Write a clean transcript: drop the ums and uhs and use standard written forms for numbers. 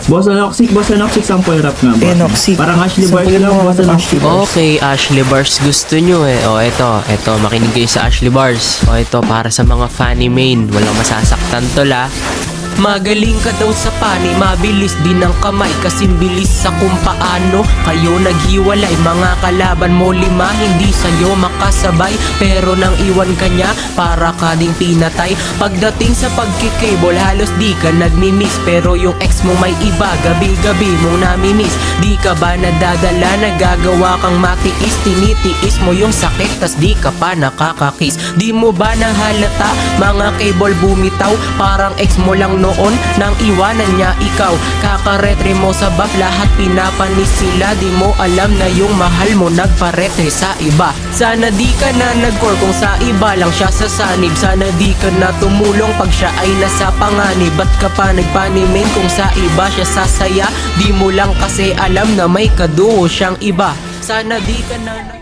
Boss Anoxic, sample rap nga. boss. Anoxic. Parang Ashley Bars Sampulin lang, mo Boss ako ng Anoxic. Okay, Ashley Bars gusto nyo eh. O, eto, makinig kayo sa Ashley Bars. O, ito, para sa mga funny main. Walang masasaktan tol ah. Magaling ka daw sa pani, mabilis din ang kamay kasi bilis sa kung paano kayo naghiwalay. Mga kalaban mo 5, hindi sa'yo makasabay, pero nang iwan ka niya, para ka ding pinatay. Pagdating sa pagkikable, halos di ka nagmimiss, pero yung ex mo may iba, gabi-gabi mong namimiss. Di ka ba nadadala, nagagawa kang matiis, tinitiis mo yung sakit, tas di ka pa nakakakiss. Di mo ba nahalata, mga cable bumitaw, parang ex mo lang noon nang iwanan niya ikaw. Kakaretre mo sa buff, lahat pinapanis sila. Di mo alam na yung mahal mo nagparetre sa iba. Sana di ka na nag-core kung sa iba lang siya sasanib. Sana di ka na tumulong pag siya ay nasa panganib. Ba't ka pa nagpanimin kung sa iba siya sasaya? Di mo lang kasi alam na may kaduo siyang iba. Sana di ka na